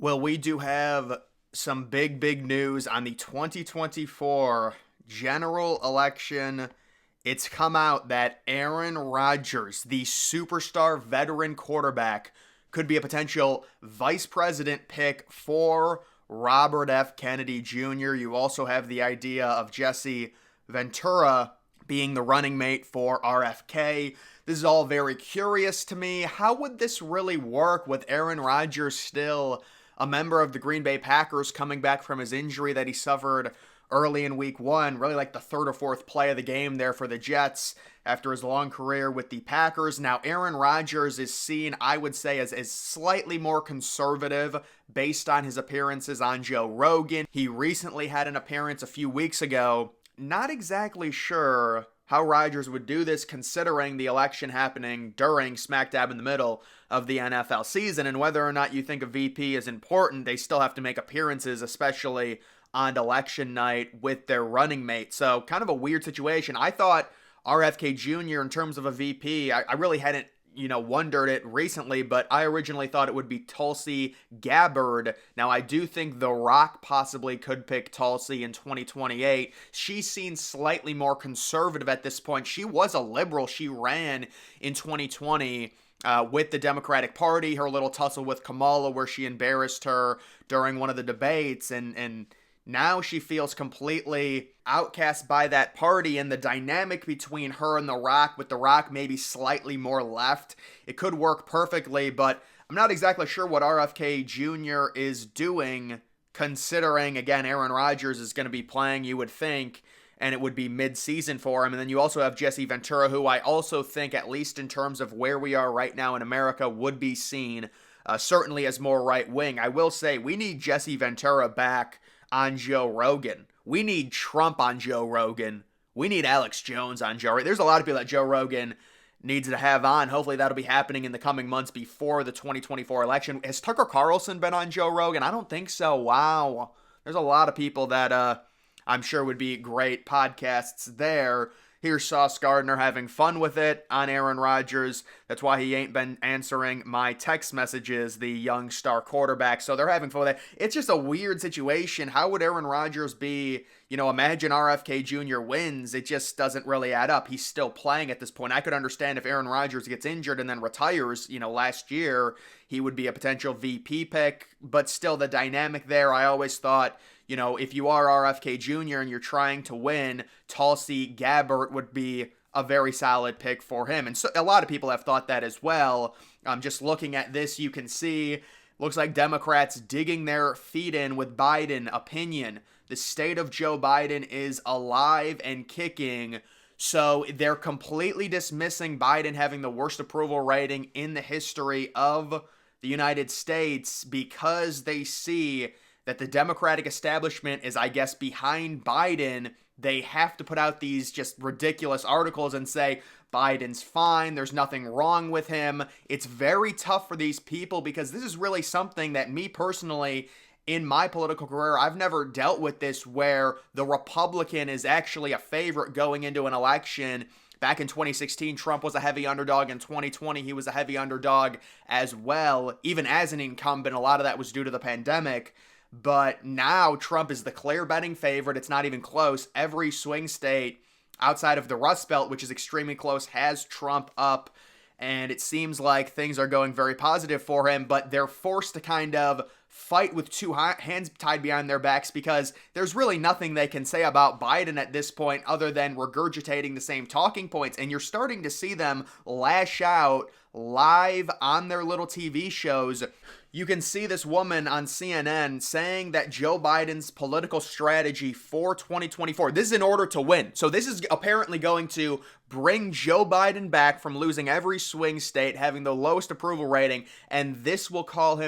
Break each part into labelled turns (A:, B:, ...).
A: Well, we do have some big news on the 2024 general election. It's come out that Aaron Rodgers, the superstar veteran quarterback, could be a potential vice president pick for Robert F. Kennedy Jr. You also have the idea of Jesse Ventura being the running mate for RFK. This is all very curious to me. How would this really work with Aaron Rodgers still a member of the Green Bay Packers coming back from his injury that he suffered early in week one, really like the third or fourth play of the game there for the Jets after his long career with the Packers? Now, Aaron Rodgers is seen, I would say, as slightly more conservative based on his appearances on Joe Rogan. He recently had an appearance a few weeks ago. Not exactly sure how Rodgers would do this considering the election happening during smack dab in the middle of the NFL season, and whether or not you think a VP is important, they still have to make appearances, especially on election night with their running mate. So kind of a weird situation. I thought RFK Jr. in terms of a VP, I really hadn't wondered it recently, but I originally thought it would be Tulsi Gabbard. Now, I do think The Rock possibly could pick Tulsi in 2028. She's seen slightly more conservative at this point. She was a liberal. She ran in 2020 with the Democratic Party, her little tussle with Kamala where she embarrassed her during one of the debates, and now she feels completely outcast by that party, and the dynamic between her and The Rock, with The Rock maybe slightly more left, it could work perfectly, but I'm not exactly sure what RFK Jr. is doing, considering, again, Aaron Rodgers is going to be playing, you would think, and it would be mid-season for him. And then you also have Jesse Ventura, who I also think, at least in terms of where we are right now in America, would be seen certainly as more right-wing. I will say, we need Jesse Ventura back on Joe Rogan. We need Trump on Joe Rogan. We need Alex Jones on Joe Rogan. There's a lot of people that Joe Rogan needs to have on. Hopefully that'll be happening in the coming months before the 2024 election. Has Tucker Carlson been on Joe Rogan? I don't think so. Wow. There's a lot of people that I'm sure would be great podcasts there. Here's Sauce Gardner having fun with it on Aaron Rodgers. That's why he ain't been answering my text messages, the young star quarterback. So they're having fun with it. It's just a weird situation. How would Aaron Rodgers be, imagine RFK Jr. wins. It just doesn't really add up. He's still playing at this point. I could understand if Aaron Rodgers gets injured and then retires, last year, he would be a potential VP pick. But still, the dynamic there, I always thought, if you are RFK Jr. and you're trying to win, Tulsi Gabbard would be a very solid pick for him. And so a lot of people have thought that as well. Just looking at this, you can see, looks like Democrats digging their feet in with Biden opinion. The state of Joe Biden is alive and kicking. So they're completely dismissing Biden having the worst approval rating in the history of the United States because they see that the Democratic establishment is, I guess, behind Biden. They have to put out these just ridiculous articles and say, Biden's fine, there's nothing wrong with him. It's very tough for these people because this is really something that me personally, in my political career, I've never dealt with this where the Republican is actually a favorite going into an election. Back in 2016, Trump was a heavy underdog. In 2020, he was a heavy underdog as well. Even as an incumbent, a lot of that was due to the pandemic. But now Trump is the clear betting favorite. It's not even close. Every swing state outside of the Rust Belt, which is extremely close, has Trump up. And it seems like things are going very positive for him, but they're forced to kind of fight with two hands tied behind their backs because there's really nothing they can say about Biden at this point other than regurgitating the same talking points. And you're starting to see them lash out live on their little TV shows. You can see this woman on CNN saying that Joe Biden's political strategy for 2024, this is in order to win. So this is apparently going to bring Joe Biden back from losing every swing state, having the lowest approval rating, and this will cause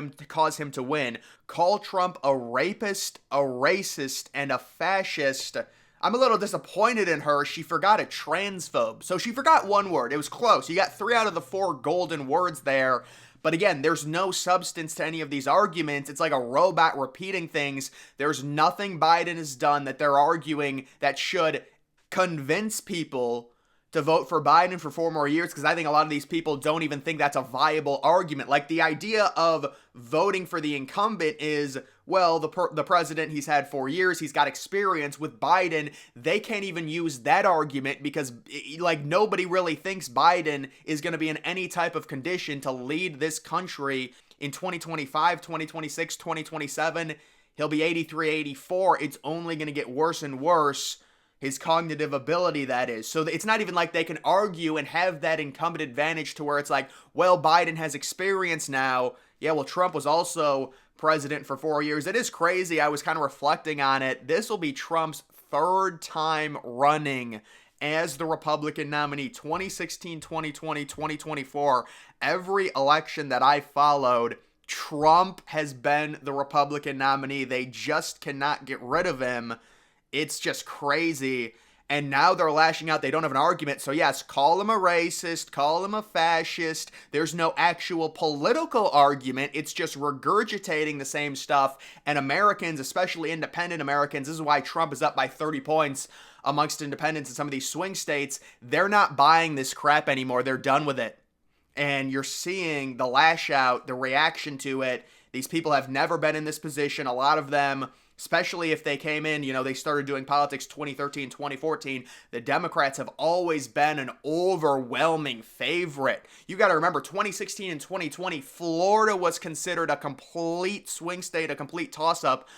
A: him to win. Call Trump a rapist, a racist, and a fascist. I'm a little disappointed in her. She forgot a transphobe. So she forgot one word. It was close. You got 3 out of the 4 golden words there. But again, there's no substance to any of these arguments. It's like a robot repeating things. There's nothing Biden has done that they're arguing that should convince people to vote for Biden for 4 more years, because I think a lot of these people don't even think that's a viable argument. Like, the idea of voting for the incumbent is, well, the president, he's had 4 years, he's got experience. With Biden, they can't even use that argument because, like, nobody really thinks Biden is going to be in any type of condition to lead this country in 2025, 2026, 2027. He'll be 83, 84. It's only going to get worse and worse. His cognitive ability, that is. So it's not even like they can argue and have that incumbent advantage to where it's like, well, Biden has experience now. Yeah, well, Trump was also president for 4 years. It is crazy. I was kind of reflecting on it. This will be Trump's third time running as the Republican nominee. 2016, 2020, 2024. Every election that I followed, Trump has been the Republican nominee. They just cannot get rid of him. It's just crazy. And now they're lashing out. They don't have an argument. So yes, call him a racist, call him a fascist. There's no actual political argument. It's just regurgitating the same stuff. And Americans, especially independent Americans, this is why Trump is up by 30 points amongst independents in some of these swing states. They're not buying this crap anymore. They're done with it. And you're seeing the lash out, the reaction to it. These people have never been in this position. A lot of them, especially if they came in, they started doing politics 2013, 2014. The Democrats have always been an overwhelming favorite. You got to remember, 2016 and 2020, Florida was considered a complete swing state, a complete toss-up.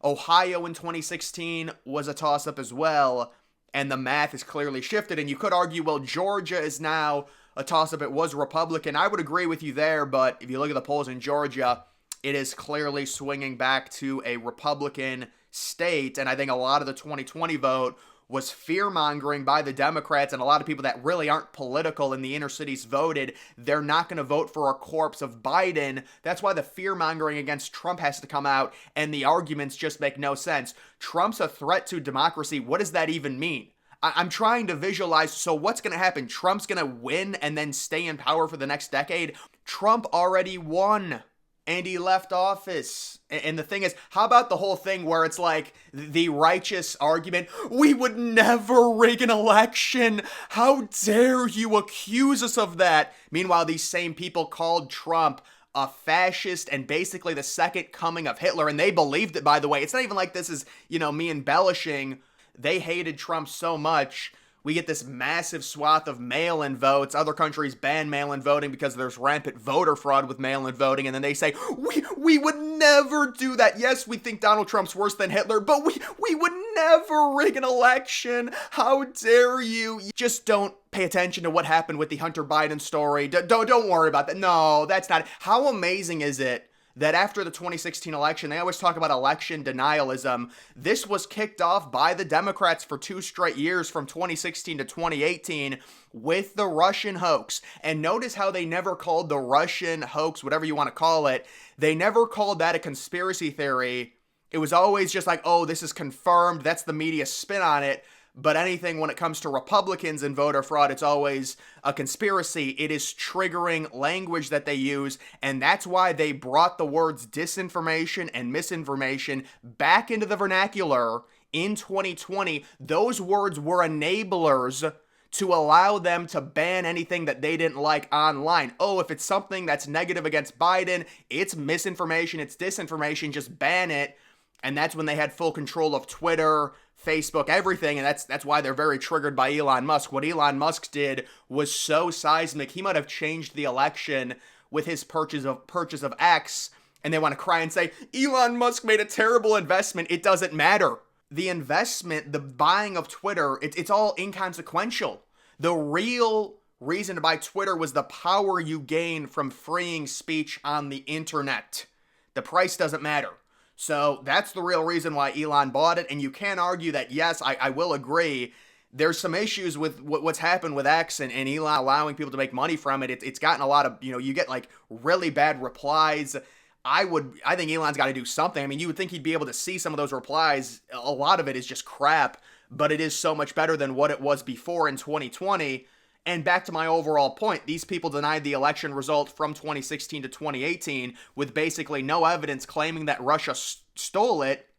A: Ohio in 2016 was a toss-up as well. And the math has clearly shifted. And you could argue, well, Georgia is now a toss-up. It was Republican. I would agree with you there, but if you look at the polls in Georgia, it is clearly swinging back to a Republican state. And I think a lot of the 2020 vote was fear-mongering by the Democrats, and a lot of people that really aren't political in the inner cities voted. They're not going to vote for a corpse of Biden. That's why the fear-mongering against Trump has to come out, and the arguments just make no sense. Trump's a threat to democracy. What does that even mean? I'm trying to visualize, so what's going to happen? Trump's going to win and then stay in power for the next decade? Trump already won. And he left office. And the thing is, how about the whole thing where it's like the righteous argument, we would never rig an election. How dare you accuse us of that? Meanwhile, these same people called Trump a fascist and basically the second coming of Hitler. And they believed it, by the way. It's not even like this is, me embellishing. They hated Trump so much. We get this massive swath of mail-in votes. Other countries ban mail-in voting because there's rampant voter fraud with mail-in voting. And then they say, we would never do that. Yes, we think Donald Trump's worse than Hitler, but we would never rig an election. How dare you? You just don't pay attention to what happened with the Hunter Biden story. Don't worry about that. No, that's not it. How amazing is it that after the 2016 election, they always talk about election denialism. This was kicked off by the Democrats for 2 straight years from 2016 to 2018 with the Russian hoax. And notice how they never called the Russian hoax, whatever you want to call it, they never called that a conspiracy theory. It was always just like, oh, this is confirmed. That's the media spin on it. But anything when it comes to Republicans and voter fraud, it's always a conspiracy. It is triggering language that they use, and that's why they brought the words disinformation and misinformation back into the vernacular in 2020. Those words were enablers to allow them to ban anything that they didn't like online. Oh, if it's something that's negative against Biden, it's misinformation, it's disinformation, just ban it. And that's when they had full control of Twitter, Facebook, everything, and that's why they're very triggered by Elon Musk. What Elon Musk did was so seismic. He might have changed the election with his purchase of X, and they want to cry and say, Elon Musk made a terrible investment. It doesn't matter. The investment, the buying of Twitter, it's all inconsequential. The real reason to buy Twitter was the power you gain from freeing speech on the internet. The price doesn't matter. So that's the real reason why Elon bought it. And you can argue that, yes, I will agree. There's some issues with what's happened with X and Elon allowing people to make money from it. It's gotten a lot of, you get like really bad replies. I think Elon's got to do something. I mean, you would think he'd be able to see some of those replies. A lot of it is just crap, but it is so much better than what it was before in 2020. And back to my overall point, these people denied the election result from 2016 to 2018 with basically no evidence, claiming that Russia stole it.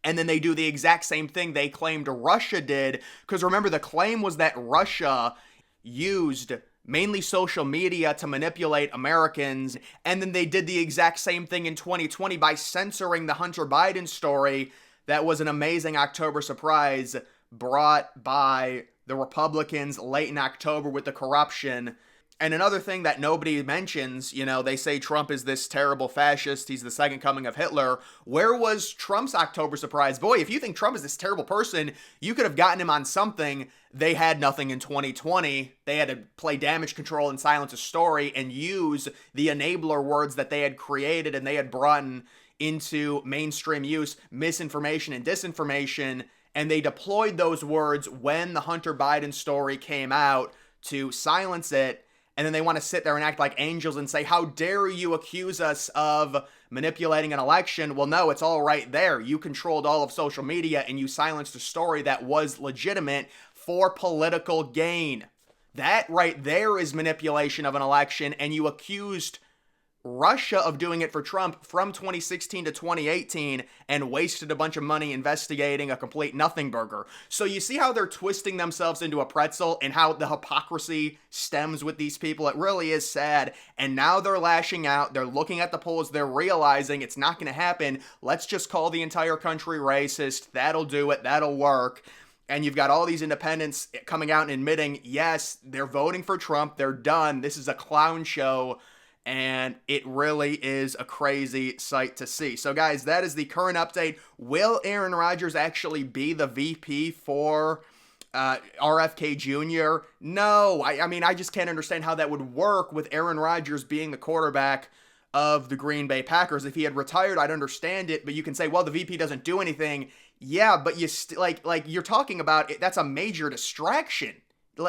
A: and then they do the exact same thing they claimed Russia did. Because remember, the claim was that Russia used mainly social media to manipulate Americans, and then they did the exact same thing in 2020 by censoring the Hunter Biden story. That was an amazing October surprise brought by the Republicans late in October with the corruption. And another thing that nobody mentions, they say Trump is this terrible fascist. He's the second coming of Hitler. Where was Trump's October surprise? Boy, if you think Trump is this terrible person, you could have gotten him on something. They had nothing in 2020. They had to play damage control and silence a story and use the enabler words that they had created and they had brought into mainstream use, misinformation and disinformation. And they deployed those words when the Hunter Biden story came out to silence it. And then they want to sit there and act like angels and say, how dare you accuse us of manipulating an election? Well, no, it's all right there. You controlled all of social media and you silenced a story that was legitimate for political gain. That right there is manipulation of an election, and you accused Russia of doing it for Trump from 2016 to 2018 and wasted a bunch of money investigating a complete nothing burger. So you see how they're twisting themselves into a pretzel and how the hypocrisy stems with these people. It really is sad. And now they're lashing out. They're looking at the polls. They're realizing it's not going to happen. Let's just call the entire country racist. That'll do it. That'll work. And you've got all these independents coming out and admitting, yes, they're voting for Trump. They're done. This is a clown show. And it really is a crazy sight to see. So, guys, that is the current update. Will Aaron Rodgers actually be the VP for RFK Jr.? No. I mean, I just can't understand how that would work with Aaron Rodgers being the quarterback of the Green Bay Packers. If he had retired, I'd understand it. But you can say, well, the VP doesn't do anything. Yeah, but you like you're talking about it, that's a major distraction.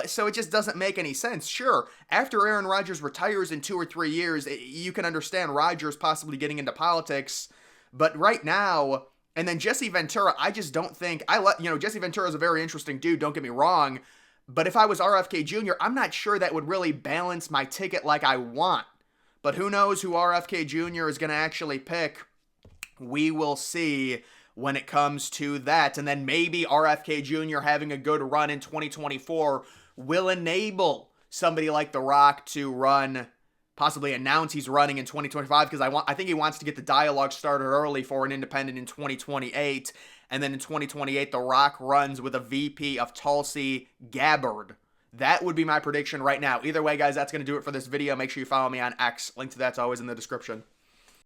A: So it just doesn't make any sense. Sure, after Aaron Rodgers retires in 2 or 3 years, you can understand Rodgers possibly getting into politics. But right now, and then Jesse Ventura, I just don't think, Jesse Ventura is a very interesting dude, don't get me wrong. But if I was RFK Jr., I'm not sure that would really balance my ticket like I want. But who knows who RFK Jr. is going to actually pick. We will see when it comes to that. And then maybe RFK Jr. having a good run in 2024 will enable somebody like The Rock to run, possibly announce he's running in 2025, because I think he wants to get the dialogue started early for an independent in 2028. And then in 2028, The Rock runs with a VP of Tulsi Gabbard. That would be my prediction right now. Either way, guys, that's going to do it for this video. Make sure you follow me on X. Link to that's always in the description.